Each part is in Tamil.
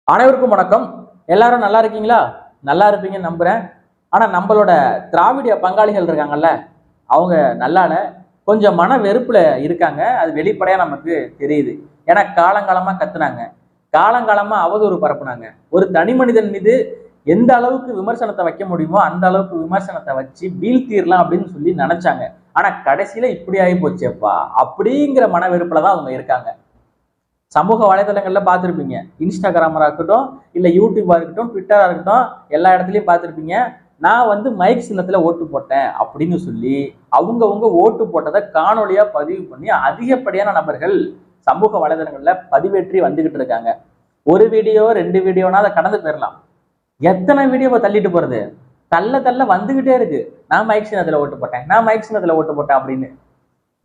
அனைவருக்கும் வணக்கம். எல்லாரும் நல்லா இருக்கீங்களா? நல்லா இருப்பீங்கன்னு நம்புறேன். ஆனா நம்மளோட திராவிட பங்காளிகள் இருக்காங்கல்ல, அவங்க நல்லால கொஞ்சம் மன வெறுப்புல இருக்காங்க. அது வெளிப்படையா நமக்கு தெரியுது. ஏன்னா காலங்காலமா கத்துனாங்க, காலங்காலமா அவதூறு பரப்புனாங்க. ஒரு தனி மனிதன் மீது எந்த அளவுக்கு விமர்சனத்தை வைக்க முடியுமோ அந்த அளவுக்கு விமர்சனத்தை வச்சு வீழ்த்திடலாம் அப்படின்னு சொல்லி நினைச்சாங்க. ஆனா கடைசியில இப்படி ஆகி போச்சேப்பா அப்படிங்கிற மன வெறுப்புல தான் அவங்க இருக்காங்க. சமூக வலைதளங்கள்ல பார்த்துருப்பீங்க. இன்ஸ்டாகிராமரா இருக்கட்டும், இல்லை யூடியூபா இருக்கட்டும், ட்விட்டரா இருக்கட்டும், எல்லா இடத்துலையும் பார்த்துருப்பீங்க. நான் வந்து மைக் சின்னத்துல ஓட்டு போட்டேன் அப்படின்னு சொல்லி அவங்கவுங்க ஓட்டு போட்டதை காணொலியா பதிவு பண்ணி அதிகப்படியான நபர்கள் சமூக வலைதளங்கள்ல பதிவேற்றி வந்துகிட்டு இருக்காங்க. ஒரு வீடியோ 2 வீடியோனா அதை கடந்து போயிடலாம். எத்தனை வீடியோவை தள்ளிட்டு போறது? தள்ள தள்ள வந்துகிட்டே இருக்கு. நான் மைக் சின்னத்துல ஓட்டு போட்டேன், நான் மைக் சின்னத்துல ஓட்டு போட்டேன் அப்படின்னு.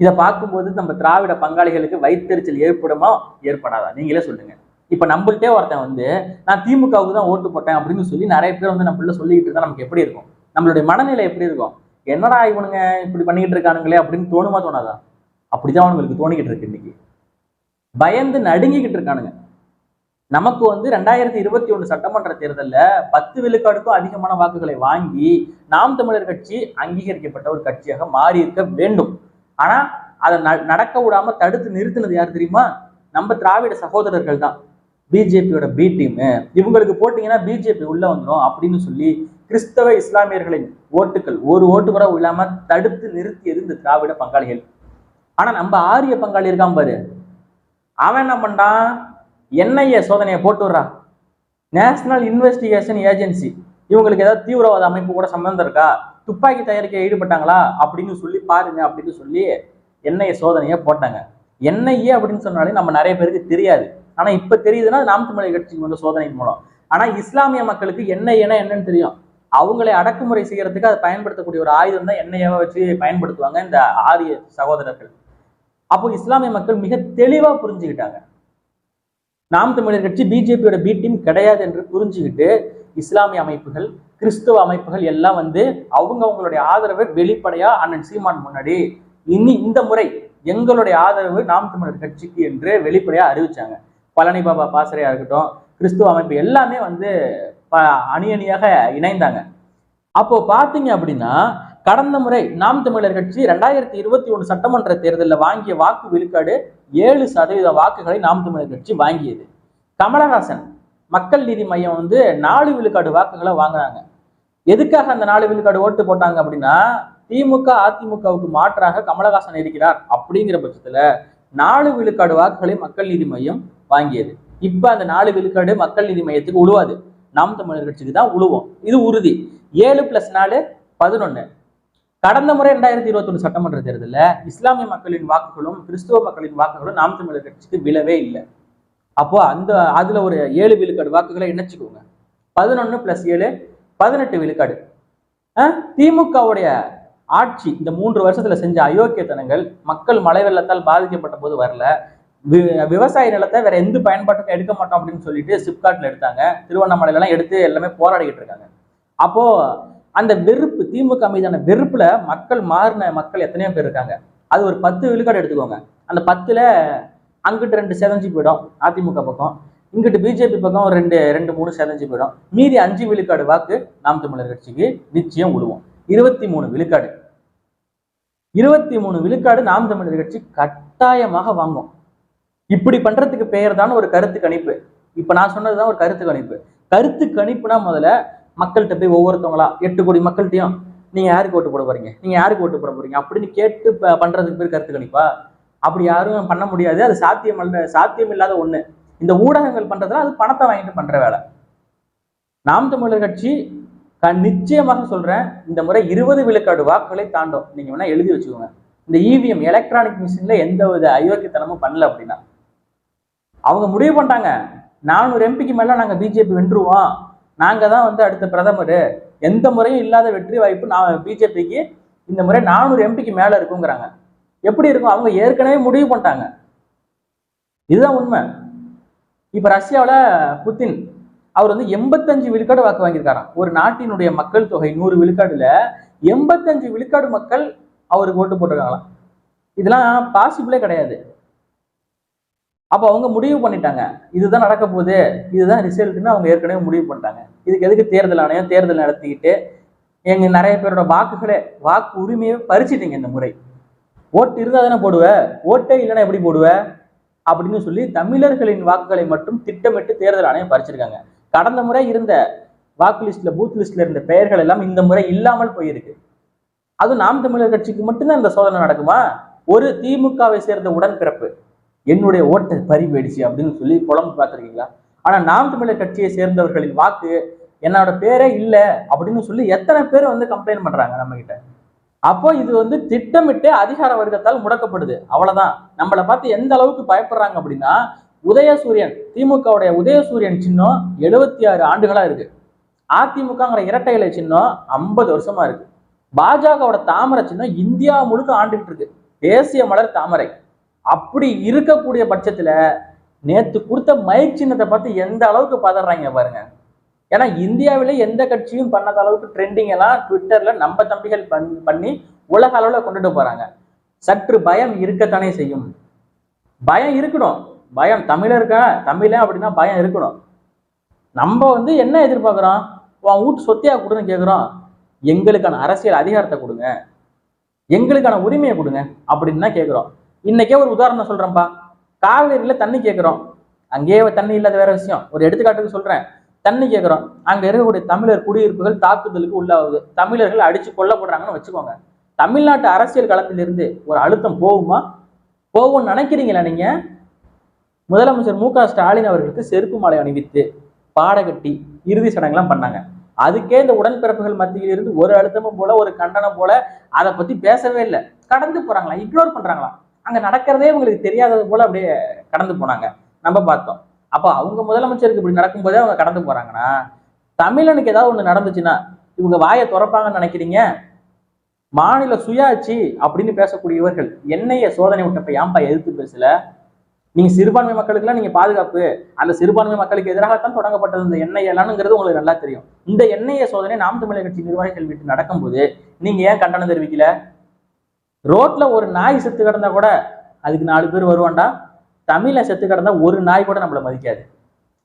இதை பார்க்கும்போது நம்ம திராவிட பங்காளிகளுக்கு வயிற்றெரிச்சல் ஏற்படுமா ஏற்படாதா? நீங்களே சொல்லுங்க. இப்ப நம்மள்ட்டே ஒருத்தன் வந்து நான் திமுகவுக்கு தான் ஓட்டு போட்டேன் அப்படின்னு சொல்லி நிறைய பேர் வந்து நம்மள சொல்லிக்கிட்டு இருந்தா நமக்கு எப்படி இருக்கும்? நம்மளுடைய மனநிலை எப்படி இருக்கும்? என்னடா இவனுங்க இப்படி பண்ணிக்கிட்டு இருக்கானுங்களே அப்படின்னு தோணுமா தோணாதா? அப்படிதான் அவங்களுக்கு தோணிக்கிட்டு இருக்கு. இன்னைக்கு பயந்து நடுங்கிக்கிட்டு இருக்கானுங்க. நமக்கு வந்து 2021 சட்டமன்ற தேர்தலில் 10 விழுக்காடுக்கும் அதிகமான வாக்குகளை வாங்கி நாம் தமிழர் கட்சி அங்கீகரிக்கப்பட்ட ஒரு கட்சியாக மாறி இருக்க வேண்டும். ஆனா அதை நடக்க விடாம தடுத்து நிறுத்தினது யார் தெரியுமா? நம்ம திராவிட சகோதரர்கள் தான். பிஜேபியோட பி டீம், இவங்களுக்கு போட்டீங்கன்னா பிஜேபி உள்ள வந்துடும் அப்படின்னு சொல்லி கிறிஸ்தவ இஸ்லாமியர்களின் ஓட்டுகள் ஒரு ஓட்டு கூட இல்லாம தடுத்து நிறுத்தியது இந்த திராவிட பங்காளிகள். ஆனா நம்ம ஆரிய பங்காளி இருக்கான் பாரு, அவன் என்ன பண்ணான்? என்ஐஏ சோதனையை போட்டு விடுறா. நேஷனல் இன்வெஸ்டிகேஷன் ஏஜென்சி, இவங்களுக்கு ஏதாவது தீவிரவாத அமைப்பு கூட சம்பந்தம் இருக்கா, துப்பாக்கி தயாரிக்க ஈடுபட்டாங்களா அப்படின்னு சொல்லி பாருங்க அப்படின்னு சொல்லி என்ஐஏ சோதனையை போட்டாங்க. என்ஐஏ அப்படின்னு சொன்னாலே நம்ம நிறைய பேருக்கு தெரியாது. ஆனா இப்ப தெரியுதுன்னா நாம் தமிழர் கட்சிக்கு வந்து சோதனையின் மூலம். ஆனா இஸ்லாமிய மக்களுக்கு என்ஐஏனா என்னன்னு தெரியும். அவங்களை அடக்குமுறை செய்யறதுக்கு அதை பயன்படுத்தக்கூடிய ஒரு ஆயுதம் தான் என்ஐஏவை வச்சு பயன்படுத்துவாங்க இந்த ஆரிய சகோதரர்கள். அப்போ இஸ்லாமிய மக்கள் மிக தெளிவா புரிஞ்சுக்கிட்டாங்க. நாம் தமிழர் கட்சி பிஜேபியோட பி டீம் கிடையாது என்று புரிஞ்சுக்கிட்டு இஸ்லாமிய அமைப்புகள், கிறிஸ்துவ அமைப்புகள் எல்லாம் வந்து அவங்களுடைய ஆதரவை வெளிப்படையா அண்ணன் சீமான் முன்னாடி இனி இந்த முறை எங்களுடைய ஆதரவு நாம் தமிழர் கட்சிக்கு என்று வெளிப்படையா அறிவிச்சாங்க. பழனி பாபா பாசறையா இருக்கட்டும், கிறிஸ்துவ அமைப்பு எல்லாமே வந்து அணி அணியாக இணைந்தாங்க. அப்போ பாத்தீங்க அப்படின்னா கடந்த முறை நாம் தமிழர் கட்சி 2021 சட்டமன்ற தேர்தலில் வாங்கிய வாக்கு விழுக்காடு 7% வாக்குகளை நாம் தமிழர் கட்சி வாங்கியது. கமலஹாசன் மக்கள் நீதி மையம் வந்து 4 விழுக்காடு வாக்குகளை வாங்கினாங்க. எதுக்காக அந்த 4 விழுக்காடு ஓட்டு போட்டாங்க அப்படின்னா, திமுக அதிமுகவுக்கு மாற்றாக கமலஹாசன் இருக்கிறார் அப்படிங்கிற பட்சத்துல 4 விழுக்காடு வாக்குகளை மக்கள் நீதி மையம் வாங்கியது. இப்ப அந்த 4 விழுக்காடு மக்கள் நீதி மையத்துக்கு உழுவாது, நாம் தமிழர் கட்சிக்கு தான் உழுவோம். இது உறுதி. 7 + 4 11. கடந்த முறை 2021 சட்டமன்ற தேர்தலில் இஸ்லாமிய மக்களின் வாக்குகளும் கிறிஸ்துவ மக்களின் வாக்குகளும் நாம் தமிழர் கட்சிக்கு விழவே இல்லை. அப்போ அதுல ஒரு 7 விழுக்காடு வாக்குகளை இணைச்சுக்கோங்க. 11 + 7 18 விழுக்காடு. திமுகவுடைய ஆட்சி இந்த 3 வருஷத்துல செஞ்ச அயோக்கியத்தனங்கள், மக்கள் மழை வெள்ளத்தால் பாதிக்கப்பட்ட போது வரல, விவசாய நிலத்தை வேற எந்த பயன்பாட்டுக்கும் எடுக்க மாட்டோம் அப்படின்னு சொல்லிட்டு சிப்காட்ல எடுத்தாங்க, திருவண்ணாமலையில எல்லாம் எடுத்து எல்லாமே போராடிக்கிட்டு இருக்காங்க. அப்போ அந்த வெறுப்பு, திமுக மீதான வெறுப்புல மாறின மக்கள் எத்தனையோ பேர் இருக்காங்க. அது ஒரு 10 விழுக்காடு எடுத்துக்கோங்க. அந்த 10ல அங்கிட்டு 2 செதஞ்சு போயிடும் அதிமுக பக்கம், இங்கிட்டு பிஜேபி பக்கம் 2-3 செதஞ்சு போயிடும். மீதி 5 விழுக்காடு வாக்கு நாம் தமிழர் கட்சிக்கு நிச்சயம் விழுவோம். 23 விழுக்காடு 23 விழுக்காடு நாம் தமிழர் கட்சி கட்டாயமாக வாங்கும். இப்படி பண்றதுக்கு பெயர் தான் ஒரு கருத்து கணிப்பு. இப்ப நான் சொன்னதுதான் ஒரு கருத்து கணிப்பு. கருத்து கணிப்புனா முதல்ல மக்கள்கிட்ட போய் ஒவ்வொருத்தவங்களா 8 கோடி மக்கள்கிட்டையும் நீங்க யாருக்கு ஓட்டு போட போறீங்க, நீங்க யாருக்கு ஓட்டு போட போறீங்க அப்படின்னு கேட்டு பண்றதுக்கு பேர் கருத்து கணிப்பா? அப்படி யாரும் பண்ண முடியாது. அது சாத்தியம் இல்லாத ஒண்ணு. இந்த ஊடகங்கள் பண்றதுல அது பணத்தை வாங்கிட்டு பண்ற வேலை. நாம் தமிழர் கட்சி நிச்சயமாக சொல்றேன், இந்த முறை 20 விழுக்காடு வாக்குகளை தாண்டும். நீங்க வேணா எழுதி வச்சுக்கோங்க. இந்த இவிஎம் எலக்ட்ரானிக் மிஷின்ல எந்த வித அயோக்கியத்தனமும் பண்ணல அப்படின்னா அவங்க முடிவு பண்ணிட்டாங்க, 400 எம்பிக்கு மேல நாங்க பிஜேபி வென்றுவோம், நாங்க தான் வந்து அடுத்த பிரதமர், எந்த முறையும் இல்லாத வெற்றி வாய்ப்பு நான் பிஜேபிக்கு இந்த முறை 400 எம்பிக்கு மேல இருக்குங்கிறாங்க. எப்படி இருக்கும்? அவங்க ஏற்கனவே முடிவு பண்ணிட்டாங்க. இதுதான் உண்மை. இப்ப ரஷ்யாவில் புத்தின் அவர் வந்து 85 விழுக்காடு வாக்கு வாங்கியிருக்காராம். ஒரு நாட்டினுடைய மக்கள் தொகை 100 விழுக்காடுல 85 விழுக்காடு மக்கள் அவருக்கு ஓட்டு போட்டிருக்காங்களாம். இதெல்லாம் பாசிபிளே கிடையாது. அப்போ அவங்க முடிவு பண்ணிட்டாங்க, இதுதான் நடக்க போகுது, இதுதான் ரிசல்ட்னு அவங்க ஏற்கனவே முடிவு பண்ணிட்டாங்க. இதுக்கு எதுக்கு தேர்தல் ஆணையம் தேர்தல் நடத்திக்கிட்டு எங்க நிறைய பேரோட வாக்கு உரிமையை பறிச்சிட்டீங்க இந்த முறை. ஓட்டு இருந்தா தானே போடுவ, ஓட்டே இல்லைன்னா எப்படி போடுவ அப்படின்னு சொல்லி தமிழர்களின் வாக்குகளை மட்டும் திட்டமிட்டு தேர்தல் ஆணையம் பறிச்சிருக்காங்க. கடந்த முறை இருந்த வாக்கு லிஸ்ட்ல பூத் லிஸ்ட்ல இருந்த பெயர்கள் எல்லாம் இந்த முறை இல்லாமல் போயிருக்கு. அது நாம் தமிழர் கட்சிக்கு மட்டும்தான் இந்த சோதனை நடக்குமா? ஒரு திமுகவை சேர்ந்த உடன்பிறப்பு என்னுடைய ஓட்டை பறி போயிடுச்சு அப்படின்னு சொல்லி புலம்பு பார்த்துருக்கீங்களா? ஆனா நாம் தமிழர் கட்சியை சேர்ந்தவர்களின் வாக்கு என்னோட பேரே இல்லை அப்படின்னு சொல்லி எத்தனை பேர் வந்து கம்ப்ளைண்ட் பண்றாங்க நம்ம கிட்ட. அப்போ இது திட்டமிட்டு அதிகார வர்க்கத்தால் முடக்கப்படுது. அவ்வளவுதான். நம்மளை பார்த்து எந்த அளவுக்கு பயப்படுறாங்க அப்படின்னா, உதயசூரியன் திமுகவுடைய உதயசூரியன் சின்னம் 76 ஆண்டுகளா இருக்கு. அதிமுகங்கிற இரட்டை இலை சின்னம் 50 வருஷமா இருக்கு. பாஜகவோட தாமரை சின்னம் இந்தியா முழுக்க ஆண்டுகிட்டு இருக்கு, தேசிய மலர் தாமரை. அப்படி இருக்கக்கூடிய பட்சத்துல நேத்து கொடுத்த மைக் சின்னத்தை பார்த்து எந்த அளவுக்கு பதறாங்க பாருங்க. ஏன்னா இந்தியாவிலே எந்த கட்சியும் பண்ணாத அளவுக்கு ட்ரெண்டிங் எல்லாம் ட்விட்டர்ல நம்ம தம்பிகள் பண்ணி உலக அளவுல கொண்டுட்டு போறாங்க. சற்று பயம் இருக்கத்தானே செய்யும். பயம் இருக்கணும். பயம் தமிழன் அப்படின்னா பயம் இருக்கணும். நம்ம என்ன எதிர்பார்க்கிறோம்? உன் வீட்டு சொத்தியா கொடுன்னு கேட்குறோம். எங்களுக்கான அரசியல் அதிகாரத்தை கொடுங்க, எங்களுக்கான உரிமையை கொடுங்க அப்படின்னு தான் கேட்குறோம். இன்னைக்கே ஒரு உதாரணம் சொல்றேன்ப்பா. காவேரியில தண்ணி கேட்குறோம். அங்கேயே தண்ணி இல்லாத வேற விஷயம். ஒரு எடுத்துக்காட்டுக்கு சொல்றேன். தண்ணி கேட்குறோம். அங்க இருக்கக்கூடிய தமிழர் குடியிருப்புகள் தாக்குதலுக்கு உள்ளாகுது. தமிழர்கள் அடிச்சு கொல்லப்படுறாங்கன்னு வச்சுக்கோங்க. தமிழ்நாட்டு அரசியல் களத்திலிருந்து ஒரு அழுத்தம் போகுமா? போகும்னு நினைக்கிறீங்களா நீங்க? முதலமைச்சர் மு.க. ஸ்டாலின் அவர்களுக்கு செருப்பு மாலை அணிவித்து பாடகட்டி இறுதி சடங்குலாம் பண்ணாங்க. அதுக்கே இந்த உடன்பிறப்புகள் மத்தியில் இருந்து ஒரு அழுத்தமும் போல ஒரு கண்டனம் போல அதை பத்தி பேசவே இல்லை. கடந்து போறாங்களா, இக்னோர் பண்றாங்களா? அங்க நடக்கிறதே உங்களுக்கு தெரியாதது போல அப்படியே கடந்து போனாங்க. நம்ம பார்த்தோம். அப்போ அவங்க முதலமைச்சருக்கு இப்படி நடக்கும்போதே அவங்க கடந்து போறாங்கன்னா, தமிழனுக்கு ஏதாவது ஒண்ணு நடந்துச்சுன்னா இவங்க வாயை திறப்பாங்கன்னு நினைக்கிறீங்க? மாநில சுயாட்சி அப்படின்னு பேசக்கூடியவர்கள் என்னைய சோதனை விட்டப்ப ஏன்பா எதிர்த்து பேசல? நீங்க சிறுபான்மை மக்களுக்குலாம் நீங்க பாதுகாப்பு, அந்த சிறுபான்மை மக்களுக்கு எதிராகத்தான் தொடங்கப்பட்டது இந்த என்ஐஏலானுங்கிறது உங்களுக்கு நல்லா தெரியும். இந்த என்ஐஏ சோதனை நாம் தமிழர் கட்சி நிர்வாகிகள் வீட்டு நடக்கும்போது நீங்க ஏன் கண்டனம் தெரிவிக்கல? ரோட்ல ஒரு நாய் செத்து கிடந்தா கூட அதுக்கு 4 பேர் வருவான்டா. தமிழ செத்து கிடந்தா ஒரு நாய் கூட நம்மளை மதிக்காது.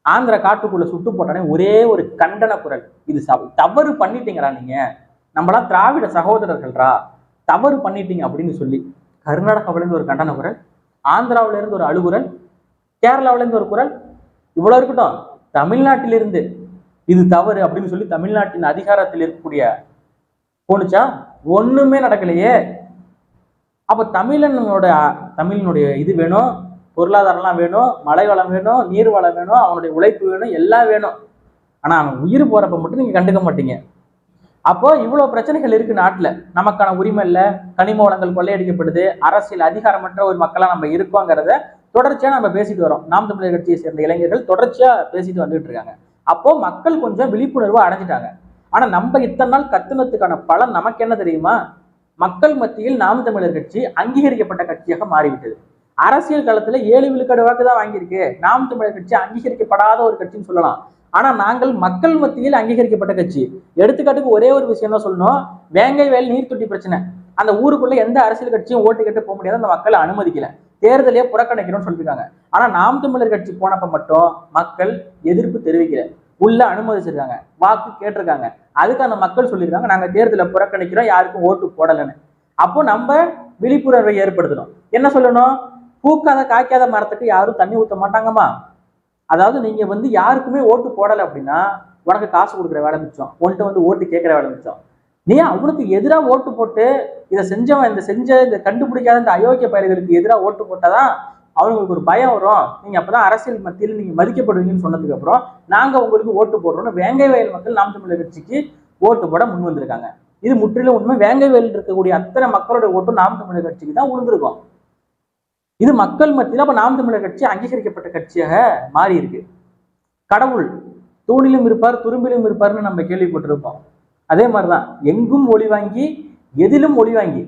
ஆந்திர காட்டுக்குள்ள சுட்டு போட்டானே ஒரே ஒரு கண்டன குரல், இது தவறு பண்ணிட்டீங்கடா, நீங்க நம்மளாம் திராவிட சகோதரர்கள்ரா, தவறு பண்ணிட்டீங்க அப்படின்னு சொல்லி கர்நாடகாவிலேருந்து ஒரு கண்டன குரல், ஆந்திராவில இருந்து ஒரு அழுகுரல், கேரளாவில இருந்து ஒரு குரல். இவ்வளவு இருக்கட்டும், தமிழ்நாட்டிலிருந்து இது தவறு அப்படின்னு சொல்லி தமிழ்நாட்டின் அதிகாரத்தில் இருக்கக்கூடிய போனுச்சா? ஒண்ணுமே நடக்கலையே. அப்ப தமிழினுடைய இது வேணும், பொருளாதாரம்லாம் வேணும், மழை வளம் வேணும், நீர் வளம் வேணும், அவனுடைய உழைப்பு வேணும், எல்லாம் வேணும். ஆனா அவன் உயிர் போறப்ப மட்டும் நீங்க கண்டுக்க மாட்டீங்க. அப்போ இவ்வளவு பிரச்சனைகள் இருக்கு நாட்டுல. நமக்கான உரிமை இல்லை, கனிம வளங்கள் கொள்ளையடிக்கப்படுது, அரசியல் அதிகாரமற்ற ஒரு மக்களா நம்ம இருக்கோங்கிறத தொடர்ச்சியா நம்ம பேசிட்டு வரோம். நாம் தமிழர் கட்சியை சேர்ந்த இளைஞர்கள் தொடர்ச்சியா பேசிட்டு வந்துட்டு இருக்காங்க. அப்போ மக்கள் கொஞ்சம் விழிப்புணர்வு அடைஞ்சிட்டாங்க. ஆனா நம்ம இத்தனை நாள் கத்துனத்துக்கான பலன் நமக்கு என்ன தெரியுமா? மக்கள் மத்தியில் நாம் தமிழர் கட்சி அங்கீகரிக்கப்பட்ட கட்சியாக மாறிவிட்டது. அரசியல் களத்துல 7 விழுக்காடு வாக்கு தான் வாங்கியிருக்கு. நாம் தமிழர் கட்சி அங்கீகரிக்கப்படாத ஒரு கட்சின்னு சொல்லலாம். ஆனா நாங்கள் மக்கள் மத்தியில் அங்கீகரிக்கப்பட்ட கட்சி. எடுத்துக்காட்டுக்கு ஒரே ஒரு விஷயம் தான் சொல்லணும். வேங்கை வயல் நீர்த்தொட்டி பிரச்சனை, அந்த ஊருக்குள்ள எந்த அரசியல் கட்சியும் ஓட்டு கேட்டு போக முடியாது, அந்த மக்களை அனுமதிக்கல, தேர்தலையே புறக்கணிக்கணும்னு சொல்லியிருக்காங்க. ஆனா நாம் தமிழர் கட்சி போனப்ப மட்டும் மக்கள் எதிர்ப்பு தெரிவிக்கல, உள்ள அனுமதிச்சிருக்காங்க, வாக்கு கேட்டிருக்காங்க. அதுக்கு அந்த மக்கள் சொல்லியிருக்காங்க, நாங்க தேர்தலை புறக்கணிக்கிறோம், யாருக்கும் ஓட்டு போடலைன்னு. அப்போ நம்ம விழிப்புணர்வை ஏற்படுத்தணும். என்ன சொல்லணும்? பூக்காத காய்க்காத மரத்துக்கு யாரும் தண்ணி ஊற்ற மாட்டாங்கம்மா. அதாவது நீங்க யாருக்குமே ஓட்டு போடலை அப்படின்னா உனக்கு காசு கொடுக்குற வேலை மிச்சம், உன்ட்டு ஓட்டு கேட்கிற வேலை மிச்சம். நீ அவனுக்கு எதிராக ஓட்டு போட்டு இதை செஞ்சவன் இந்த கண்டுபிடிக்காத இந்த அயோக்கிய பயல்களுக்கு எதிராக ஓட்டு போட்டாதான் அவங்களுக்கு ஒரு பயம் வரும். நீங்க அப்பதான் அரசியல் மத்தியில் நீங்க மதிக்கப்படுவீங்கன்னு சொன்னதுக்கு அப்புறம் நாங்க உங்களுக்கு ஓட்டு போடுறோம்னு வேங்கை வயல் மக்கள் நாம் தமிழர் கட்சிக்கு ஓட்டு போட முன் வந்திருக்காங்க. இது முற்றிலும் உண்மை. வேங்கை வயலில் இருக்கக்கூடிய அத்தனை மக்களோட ஓட்டு நாம் தமிழர் கட்சிக்கு தான் விழுந்திருக்கும். இது மக்கள் மத்தியில் அப்ப நாம் தமிழர் கட்சி அங்கீகரிக்கப்பட்ட கட்சியாக மாறி இருக்கு. கடவுள் தூணிலும் இருப்பார் துரும்பிலும் இருப்பார்னு நம்ம கேள்விப்பட்டிருப்போம். அதே மாதிரிதான் எங்கும் ஒளி வாங்கி எதிலும் ஒளி வாங்கி